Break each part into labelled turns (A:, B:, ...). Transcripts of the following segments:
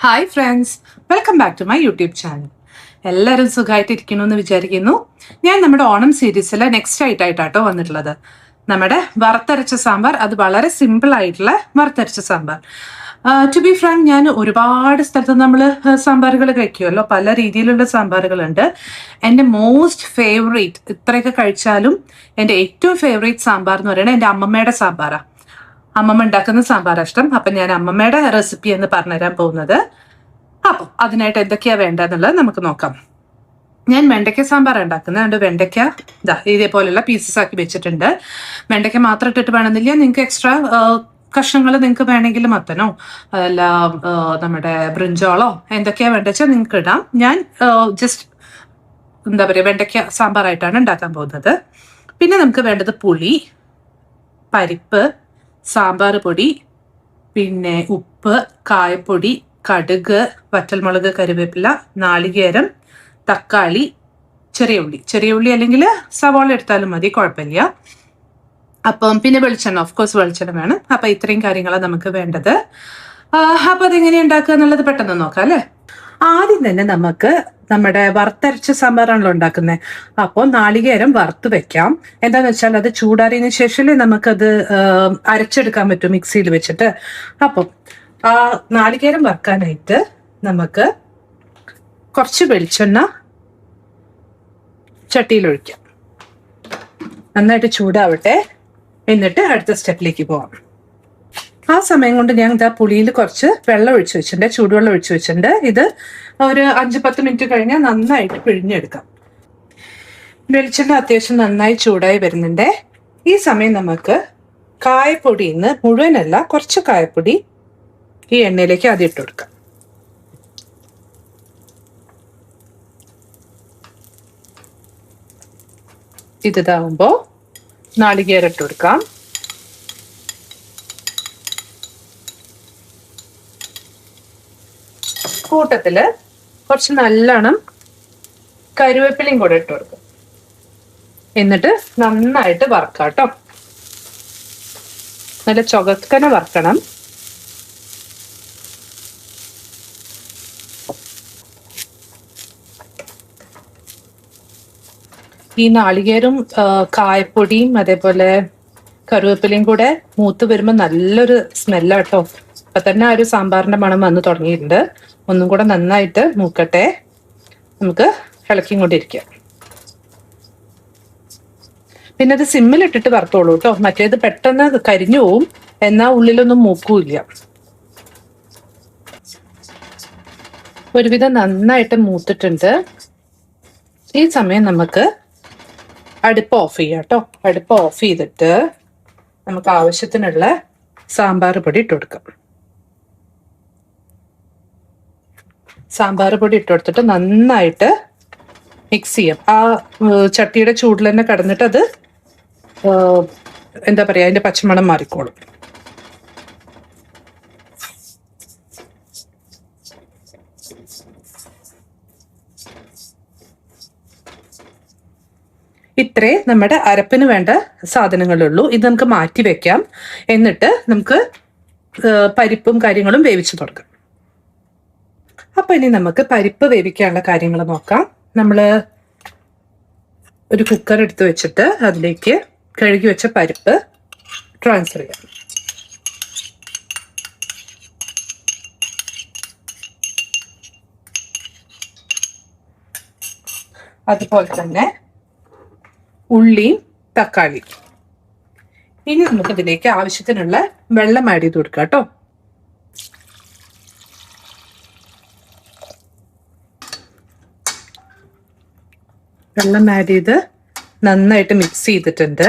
A: Hi friends, welcome back to my YouTube channel. എല്ലാവരും സുഖമായിട്ടിരിക്കണമെന്ന് വിചാരിക്കുന്നു. ഞാൻ നമ്മുടെ ഓണം സീരീസിൽ നെക്സ്റ്റ് ആയിട്ടാട്ടോ വന്നിട്ടുള്ളത്. നമ്മുടെ വറുത്തരച്ച സാമ്പാർ, അത് വളരെ സിമ്പിൾ ആയിട്ടുള്ള വറുത്തരച്ച സാമ്പാർ. ടു ബി ഫ്രാങ്ക്, ഞാൻ ഒരുപാട് സ്ഥലത്ത് നമ്മൾ സാമ്പാറുകൾ കഴിക്കുമല്ലോ, പല രീതിയിലുള്ള സാമ്പാറുകളുണ്ട്. എൻ്റെ മോസ്റ്റ് ഫേവറേറ്റ്, ഇത്രയൊക്കെ കഴിച്ചാലും എൻ്റെ ഏറ്റവും ഫേവറേറ്റ് സാമ്പാർ എന്ന് പറയുന്നത് എൻ്റെ അമ്മമ്മയുടെ സാമ്പാറാണ്. അമ്മമ്മ ഉണ്ടാക്കുന്ന സാമ്പാർ ഇഷ്ടം. അപ്പം ഞാൻ അമ്മമ്മയുടെ റെസിപ്പി എന്ന് പറഞ്ഞുതരാൻ പോകുന്നത്. അപ്പോൾ അതിനായിട്ട് എന്തൊക്കെയാ വേണ്ടതെന്നുള്ളത് നമുക്ക് നോക്കാം. ഞാൻ വെണ്ടയ്ക്ക സാമ്പാർ ഉണ്ടാക്കുന്നത്. അതുകൊണ്ട് വെണ്ടയ്ക്ക ഇതേപോലെയുള്ള പീസസ് ആക്കി വെച്ചിട്ടുണ്ട്. വെണ്ടയ്ക്ക മാത്രം ഇട്ടിട്ട് വേണമെന്നില്ല, നിങ്ങൾക്ക് എക്സ്ട്രാ കഷ്ണങ്ങൾ നിങ്ങൾക്ക് വേണമെങ്കിൽ മത്തനോ അല്ല നമ്മുടെ ബ്രിഞ്ചോളോ എന്തൊക്കെയാ വേണ്ട വെച്ചാൽ നിങ്ങൾക്ക് ഇടാം. ഞാൻ ജസ്റ്റ് എന്താ പറയുക, വെണ്ടയ്ക്ക സാമ്പാറായിട്ടാണ് ഉണ്ടാക്കാൻ പോകുന്നത്. പിന്നെ നമുക്ക് വേണ്ടത് പുളി, പരിപ്പ്, സാമ്പാർ പൊടി, പിന്നെ ഉപ്പ്, കായപ്പൊടി, കടുക്, വറ്റൽമുളക്, കറിവേപ്പില, നാളികേരം, തക്കാളി, ചെറിയ ഉള്ളി അല്ലെങ്കിൽ സവാള എടുത്താലും മതി, കുഴപ്പമില്ല. അപ്പം പിന്നെ വെളിച്ചെണ്ണ, ഓഫ് കോഴ്സ് വെളിച്ചെണ്ണ വേണം. അപ്പം ഇത്രയും കാര്യങ്ങളാണ് നമുക്ക് വേണ്ടത്. അപ്പം അതെങ്ങനെയാണ് ഉണ്ടാക്കുക എന്നുള്ളത് പെട്ടെന്ന് നോക്കാം അല്ലേ. ആദ്യം തന്നെ നമുക്ക് നമ്മുടെ വറുത്തരച്ച സാമ്പാറാണല്ലോ ഉണ്ടാക്കുന്നത്. അപ്പോൾ നാളികേരം വറുത്ത് വെക്കാം. എന്താന്ന് വെച്ചാൽ അത് ചൂടാറിയതിനു ശേഷമേ നമുക്കത് അരച്ചെടുക്കാൻ പറ്റും മിക്സിയിൽ വെച്ചിട്ട്. അപ്പം ആ നാളികേരം വറുക്കാനായിട്ട് നമുക്ക് കുറച്ച് വെളിച്ചെണ്ണ ചട്ടിയിൽ ഒഴിക്കാം. നന്നായിട്ട് ചൂടാവട്ടെ, എന്നിട്ട് അടുത്ത സ്റ്റെപ്പിലേക്ക് പോവാം. ആ സമയം കൊണ്ട് ഞാൻ പുളിയിൽ കുറച്ച് വെള്ളം ഒഴിച്ചു വെച്ചിട്ടുണ്ട്, ചൂടുവെള്ളം ഒഴിച്ചു വെച്ചിട്ടുണ്ട്. ഇത് ഒരു 5-10 മിനിറ്റ് കഴിഞ്ഞാൽ നന്നായിട്ട് പിഴിഞ്ഞെടുക്കാം. വെളിച്ചെണ്ണ അത്യാവശ്യം നന്നായി ചൂടായി വരുന്നുണ്ട്. ഈ സമയം നമുക്ക് കായപ്പൊടിയിൽ നിന്ന് മുഴുവനല്ല, കുറച്ച് കായപ്പൊടി ഈ എണ്ണയിലേക്ക് ആദ്യം ഇട്ട് കൊടുക്കാം. ഇതാവുമ്പോൾ നാളികേരം ഇട്ട് കൊടുക്കാം. കൂട്ടത്തില് കുറച്ച് നല്ലോണം കരുവേപ്പിലയും കൂടെ ഇട്ട് കൊടുക്കും. എന്നിട്ട് നന്നായിട്ട് വറക്കാം കേട്ടോ. നല്ല ചുവക്കനെ വറക്കണം. ഈ നാളികേരും കായപ്പൊടിയും അതേപോലെ കറിവേപ്പിലയും കൂടെ മൂത്ത് വരുമ്പോൾ നല്ലൊരു സ്മെല്ലാട്ടോ. അപ്പൊ തന്നെ ആ ഒരു സാമ്പാറിന്റെ മണം വന്ന് തുടങ്ങിയിട്ടുണ്ട്. ഒന്നും കൂടെ നന്നായിട്ട് മൂക്കട്ടെ, നമുക്ക് ഇളക്കിക്കൊണ്ടിരിക്കാം. പിന്നെ അത് സിമ്മിലിട്ടിട്ട് വറുത്തോളൂ കേട്ടോ, മറ്റേത് പെട്ടെന്ന് കരിഞ്ഞു പോവും, എന്നാൽ ഉള്ളിലൊന്നും മൂക്കൂല്ല. ഒരുവിധം നന്നായിട്ട് മൂത്തിട്ടുണ്ട്. ഈ സമയം നമുക്ക് അടുപ്പ് ഓഫ് ചെയ്യാം കേട്ടോ. അടുപ്പ് ഓഫ് ചെയ്തിട്ട് നമുക്ക് ആവശ്യത്തിനുള്ള സാമ്പാർ പൊടി ഇട്ട് കൊടുക്കാം. സാമ്പാർ പൊടി ഇട്ട് കൊടുത്തിട്ട് നന്നായിട്ട് മിക്സ് ചെയ്യാം. ആ ചട്ടിയുടെ ചൂടിൽ തന്നെ കിടന്നിട്ട് അത് എന്താ പറയുക, അതിന്റെ പച്ചമണം മാറിക്കോളും. ഇത്രേ നമ്മുടെ അരപ്പിന് വേണ്ട സാധനങ്ങളുള്ളൂ. ഇത് നമുക്ക് മാറ്റി വെക്കാം. എന്നിട്ട് നമുക്ക് പരിപ്പും കാര്യങ്ങളും വേവിച്ചു തുടങ്ങാം. അപ്പൊ ഇനി നമുക്ക് പരിപ്പ് വേവിക്കാനുള്ള കാര്യങ്ങൾ നോക്കാം. നമ്മൾ ഒരു കുക്കർ എടുത്ത് വെച്ചിട്ട് അതിലേക്ക് കഴുകി വെച്ച പരിപ്പ് ട്രാൻസ്ഫർ ചെയ്യാം. അതുപോലെ തന്നെ ഉള്ളിയും തക്കാളിയും. ഇനി നമുക്ക് ഇതിലേക്ക് ആവശ്യത്തിനുള്ള വെള്ളം ആഡ് ചെയ്ത് കൊടുക്കാം കേട്ടോ. വെള്ളം ആഡ് ചെയ്ത് നന്നായിട്ട് മിക്സ് ചെയ്തിട്ടുണ്ട്.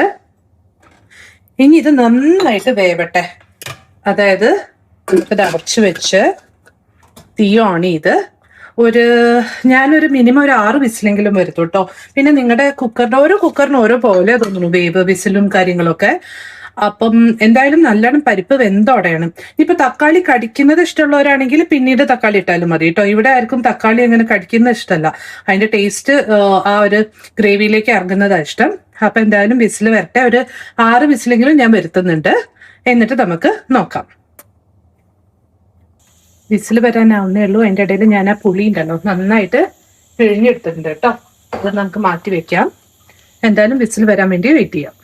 A: ഇനി ഇത് നന്നായിട്ട് വേവട്ടെ. അതായത് ഇത് അടച്ചു വെച്ച് തീ ഓൺ ചെയ്ത് ഞാനൊരു മിനിമം ഒരു 6 വിസിലെങ്കിലും വരുത്തും കേട്ടോ. പിന്നെ നിങ്ങളുടെ ഓരോ കുക്കറിന് ഓരോ പോലെ തോന്നുന്നു വേവ്, വിസിലും കാര്യങ്ങളൊക്കെ. അപ്പം എന്തായാലും നല്ലോണം പരിപ്പ് വെന്തോടയണം. ഇപ്പൊ തക്കാളി കടിക്കുന്നത് ഇഷ്ടമുള്ളവരാണെങ്കിൽ പിന്നീട് തക്കാളി ഇട്ടാലും മതി കേട്ടോ. ഇവിടെ ആർക്കും തക്കാളി അങ്ങനെ കടിക്കുന്നത് ഇഷ്ടമല്ല. അതിന്റെ ടേസ്റ്റ് ആ ഒരു ഗ്രേവിയിലേക്ക് ഇറങ്ങുന്നതാണ് ഇഷ്ടം. അപ്പൊ എന്തായാലും വിസിൽ വരട്ടെ. ഒരു 6 വിസിലെങ്കിലും ഞാൻ വരുത്തുന്നുണ്ട്. എന്നിട്ട് നമുക്ക് നോക്കാം. വിസിൽ വരാനാവുന്നേ ഉള്ളൂ. അതിൻ്റെ ഇടയിൽ ഞാൻ ആ പുളി ഉണ്ടല്ലോ നന്നായിട്ട് പിഴിഞ്ഞെടുത്തിട്ടുണ്ട് കേട്ടോ. അത് നമുക്ക് മാറ്റി വെക്കാം. എന്തായാലും വിസിൽ വരാൻ വേണ്ടി വെയിറ്റ് ചെയ്യാം.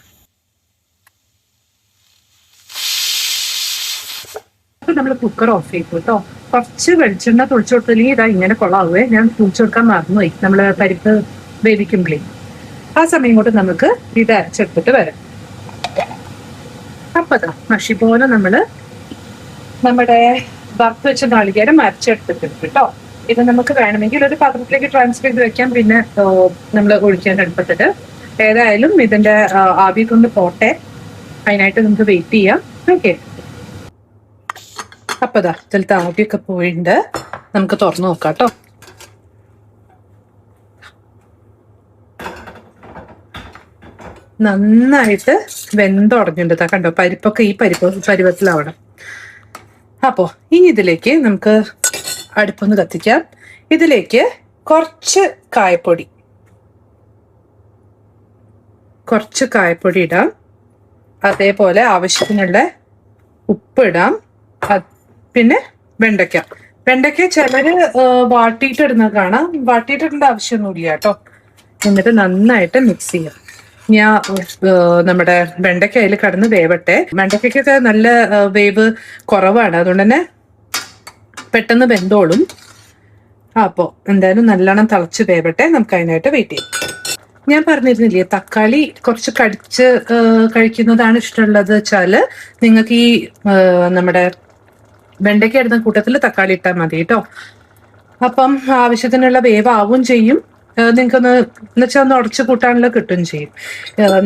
A: അപ്പൊ നമ്മൾ കുക്കർ ഓഫ് ചെയ്തു കേട്ടോ. കുറച്ച് വെളിച്ചെണ്ണ തുളിച്ചു കൊടുത്തില്ലെങ്കിൽ ഇതാ ഇങ്ങനെ കൊള്ളാവേ. ഞാൻ തുളിച്ചു കൊടുക്കാൻ മറന്നുപോയി നമ്മൾ പരിപ്പ് വേവിക്കുമ്പോഴേ. ആ സമയം കൊണ്ട് നമുക്ക് ഇത് അരച്ചെടുത്തിട്ട് വരാം. അപ്പൊ അതാ മഷി പോലെ നമ്മുടെ വറുത്ത് വെച്ച നാളികേരം അരച്ചെടുത്തിട്ടുണ്ട് കേട്ടോ. ഇത് നമുക്ക് വേണമെങ്കിൽ ഒരു പാത്രത്തിലേക്ക് ട്രാൻസ്ഫർ ചെയ്ത് വെക്കാം. പിന്നെ നമ്മൾ ഒഴിക്കാൻ അടുപ്പത്തിട്ട് ഏതായാലും ഇതിന്റെ ആവി കൊണ്ട് പോട്ടെ. അതിനായിട്ട് നമുക്ക് വെയിറ്റ് ചെയ്യാം. ഓക്കെ. അപ്പൊ ഇതാ ഇതിലത്തെ ആവിയൊക്കെ പോയിട്ടുണ്ട്. നമുക്ക് തുറന്നു നോക്കാം കേട്ടോ. നന്നായിട്ട് വെന്തുടഞ്ഞിട്ടുണ്ട്. കണ്ടോ, പരിപ്പൊക്കെ ഈ പരുവത്തിലാവണം. അപ്പോൾ ഇനി ഇതിലേക്ക് നമുക്ക് അടുപ്പൊന്ന് കത്തിക്കാം. ഇതിലേക്ക് കുറച്ച് കായപ്പൊടി ഇടാം. അതേപോലെ ആവശ്യത്തിനുള്ള ഉപ്പ് ഇടാം. പിന്നെ വെണ്ടയ്ക്ക ചിലര് വാട്ടിയിട്ടിടുന്നത് കാണാം. വാട്ടിയിട്ടിടേണ്ട ആവശ്യമൊന്നുമില്ല കേട്ടോ. എന്നിട്ട് നന്നായിട്ട് മിക്സ് ചെയ്യാം. ഞാൻ നമ്മുടെ വെണ്ടയ്ക്ക അതിൽ കടന്ന് വേവട്ടെ. വെണ്ടയ്ക്കൊക്കെ നല്ല വേവ് കുറവാണ്, അതുകൊണ്ട് തന്നെ പെട്ടെന്ന് വെന്തോളും. അപ്പോൾ എന്തായാലും നല്ലോണം തിളച്ച് വേവട്ടെ. നമുക്ക് അതിനായിട്ട് വെയിറ്റ് ചെയ്യാം. ഞാൻ പറഞ്ഞിരുന്നില്ലേ, തക്കാളി കുറച്ച് കടിച്ച് കഴിക്കുന്നതാണ് ഇഷ്ടമുള്ളത് വെച്ചാൽ നിങ്ങൾക്ക് ഈ നമ്മുടെ വെണ്ടയ്ക്ക ഇടുന്ന കൂട്ടത്തിൽ തക്കാളി ഇട്ടാൽ മതി കേട്ടോ. അപ്പം ആവശ്യത്തിനുള്ള വേവ് ആവും ചെയ്യും. നിങ്ങൾക്കൊന്ന് എന്നുവെച്ചാൽ ഒന്ന് ഉടച്ചു കൂട്ടാനുള്ള കിട്ടും ചെയ്യും.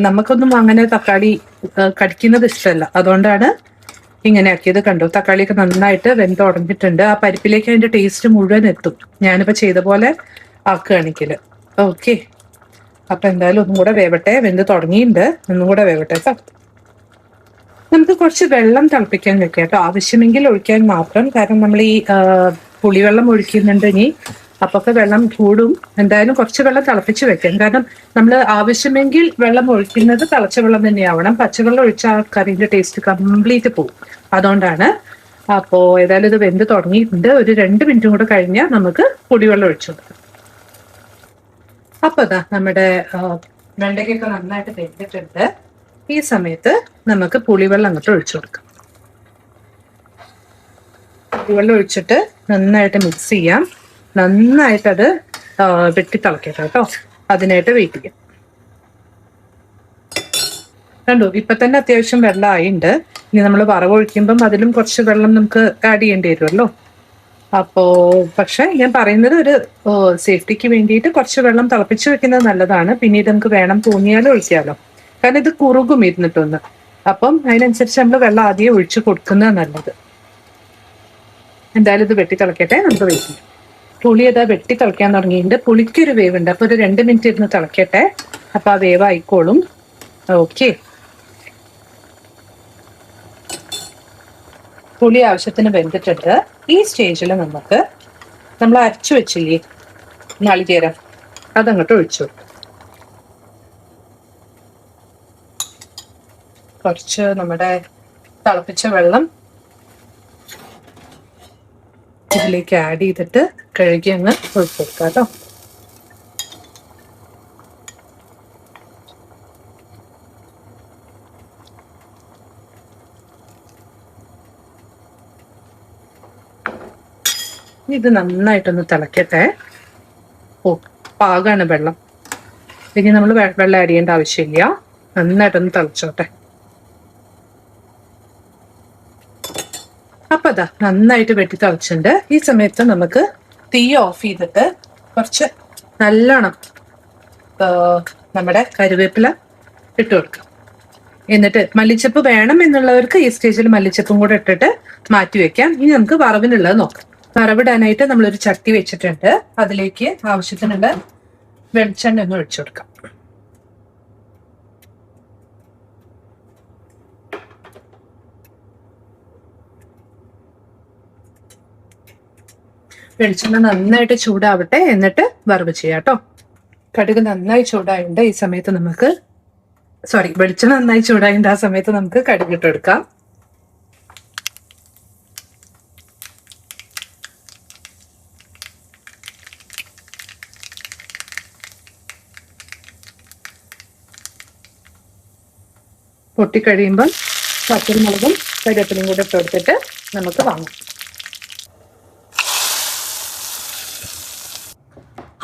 A: നമുക്കൊന്നും അങ്ങനെ തക്കാളി കടിക്കുന്നത് ഇഷ്ടമല്ല, അതുകൊണ്ടാണ് ഇങ്ങനെ ആക്കിയത്. കണ്ടോ, തക്കാളിയൊക്കെ നന്നായിട്ട് വെന്തുടഞ്ഞിട്ടുണ്ട്. ആ പരിപ്പിലേക്ക് അതിന്റെ ടേസ്റ്റ് മുഴുവൻ എത്തും. ഞാനിപ്പോൾ ചെയ്ത പോലെ ആക്കുകയാണെങ്കിൽ. ഓക്കെ. അപ്പൊ എന്തായാലും ഒന്നും കൂടെ വേവട്ടെ. വെന്ത് തുടങ്ങിയിട്ടുണ്ട്, ഒന്നും കൂടെ വേവട്ടെ കേട്ടോ. നമുക്ക് കുറച്ച് വെള്ളം തിളപ്പിക്കാൻ വെക്കാം കേട്ടോ. ആവശ്യമെങ്കിൽ ഒഴിക്കാൻ മാത്രം. കാരണം നമ്മൾ ഈ പുളിവെള്ളം ഒഴിക്കുന്നുണ്ട് ഇനി, അപ്പൊക്കെ വെള്ളം കൂടും. എന്തായാലും കുറച്ച് വെള്ളം തിളപ്പിച്ച് വെക്കാം. കാരണം നമ്മൾ ആവശ്യമെങ്കിൽ വെള്ളം ഒഴിക്കുന്നത് തിളച്ച വെള്ളം തന്നെയാവണം. പച്ചവെള്ളം ഒഴിച്ചാൽ കറിയുടെ ടേസ്റ്റ് കംപ്ലീറ്റ് പോകും. അതുകൊണ്ടാണ്. അപ്പോൾ ഏതായാലും ഇത് വെന്ത് തുടങ്ങിയിട്ടുണ്ട്. ഒരു 2 മിനിറ്റും കൂടെ കഴിഞ്ഞാൽ നമുക്ക് പുളിവെള്ളം ഒഴിച്ചു കൊടുക്കാം. അപ്പൊ അതാ നമ്മുടെ വെണ്ടയ്ക്കൊക്കെ നന്നായിട്ട് വെന്തിട്ടുണ്ട്. ഈ സമയത്ത് നമുക്ക് പുളിവെള്ളം അങ്ങോട്ട് ഒഴിച്ചു കൊടുക്കാം. പുളിവെള്ളം ഒഴിച്ചിട്ട് നന്നായിട്ട് മിക്സ് ചെയ്യാം. നന്നായിട്ടത് വെട്ടി തിളക്കട്ടെ കേട്ടോ. അതിനായിട്ട് വെയിറ്റ് ചെയ്യാം. കണ്ടോ, ഇപ്പൊ തന്നെ അത്യാവശ്യം വെള്ളം ആയിട്ടുണ്ട്. ഇനി നമ്മൾ വറവൊഴിക്കുമ്പം അതിലും കുറച്ച് വെള്ളം നമുക്ക് ആഡ് ചെയ്യേണ്ടി വരുമല്ലോ. പക്ഷെ ഞാൻ പറയുന്നത് ഒരു സേഫ്റ്റിക്ക് വേണ്ടിയിട്ട് കുറച്ച് വെള്ളം തിളപ്പിച്ച് വെക്കുന്നത് നല്ലതാണ്. പിന്നീട് നമുക്ക് വേണം തോന്നിയാലും ഒഴിക്കാമല്ലോ. കാരണം ഇത് കുറുകും ഇരുന്നിട്ടൊന്ന്. അപ്പം അതിനനുസരിച്ച് നമ്മൾ വെള്ളം ആദ്യം ഒഴിച്ചു കൊടുക്കുന്നത് നല്ലത്. എന്തായാലും ഇത് വെട്ടി തിളക്കട്ടെ. നമുക്ക് വെയിറ്റ് ചെയ്യാം. പുളി അതാ വെട്ടി തിളയ്ക്കാൻ തുടങ്ങിയിട്ടുണ്ട്. പുളിക്കൊരു വേവുണ്ട്. അപ്പോൾ ഒരു 2 മിനിറ്റ് ഇരുന്ന് തിളക്കട്ടെ. അപ്പൊ ആ വേവ് ആയിക്കോളും. ഓക്കെ. പുളി ആവശ്യത്തിന് വെന്തിട്ടുണ്ട്. ഈ സ്റ്റേജിൽ നമ്മൾ അരച്ചു വെച്ചില്ലേ നാളികേരം, അതങ്ങോട്ട് ഒഴിച്ചു. കുറച്ച് നമ്മുടെ തിളപ്പിച്ച വെള്ളം ഇതിലേക്ക് ആഡ് ചെയ്തിട്ട് കഴുകി അങ്ങ് ഒഴിച്ചു കൊടുക്കാം കേട്ടോ. ഇത് നന്നായിട്ടൊന്ന് തിളക്കട്ടെ. പാകാണ് വെള്ളം. ഇനി നമ്മൾ വെള്ളം ആഡ് ചെയ്യേണ്ട ആവശ്യമില്ല. നന്നായിട്ടൊന്ന് തിളച്ചോട്ടെ. അപ്പൊ അതാ നന്നായിട്ട് വെട്ടി തിളച്ചിട്ടുണ്ട്. ഈ സമയത്ത് നമുക്ക് തീ ഓഫ് ചെയ്തിട്ട് കുറച്ച് നല്ലോണം നമ്മുടെ കറിവേപ്പില ഇട്ട് കൊടുക്കാം. എന്നിട്ട് മല്ലിച്ചപ്പ് വേണം എന്നുള്ളവർക്ക് ഈ സ്റ്റേജിൽ മല്ലിച്ചപ്പും കൂടെ ഇട്ടിട്ട് മാറ്റി വെക്കാം. ഇനി നമുക്ക് വറവിനുള്ളത് നോക്കാം. വറവിടാനായിട്ട് നമ്മളൊരു ചട്ടി വെച്ചിട്ടുണ്ട്. അതിലേക്ക് ആവശ്യത്തിനുള്ള വെളിച്ചെണ്ണ ഒന്ന് ഒഴിച്ചു കൊടുക്കാം. വെളിച്ചെണ്ണ നന്നായിട്ട് ചൂടാവട്ടെ. എന്നിട്ട് വറവ് ചെയ്യാം കേട്ടോ. കടുക് നന്നായി ചൂടായിട്ടുണ്ട്. ഈ സമയത്ത് നമുക്ക് വെളിച്ചെണ്ണ നന്നായി ചൂടായിട്ടുണ്ട്. ആ സമയത്ത് നമുക്ക് കടുക് ഇട്ടെടുക്കാം. പൊട്ടിക്കഴിയുമ്പോൾ പച്ചമുളകും കരിവേപ്പിലയും കൂടെ ഇട്ട് കൊടുത്തിട്ട് നമുക്ക് വാങ്ങാം.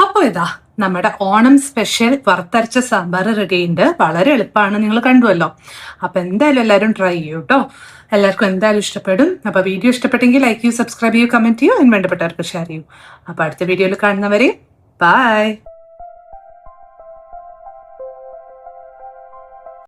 A: അപ്പോൾ ഇതാ നമ്മുടെ ഓണം സ്പെഷ്യൽ വറുത്തരച്ച സാമ്പാർ റെഡിയുണ്ട്. വളരെ എളുപ്പമാണ്, നിങ്ങൾ കണ്ടുവല്ലോ. അപ്പൊ എന്തായാലും എല്ലാവരും ട്രൈ ചെയ്യൂ കേട്ടോ. എല്ലാവർക്കും എന്തായാലും ഇഷ്ടപ്പെടും. അപ്പൊ വീഡിയോ ഇഷ്ടപ്പെട്ടെങ്കിൽ ലൈക്ക് ചെയ്യൂ, സബ്സ്ക്രൈബ് ചെയ്യൂ, കമന്റ് ചെയ്യൂ, അതിന് വേണ്ടപ്പെട്ടവർക്ക് ഷെയർ ചെയ്യൂ. അപ്പൊ അടുത്ത വീഡിയോയിൽ കാണുന്നവരെ ബൈ.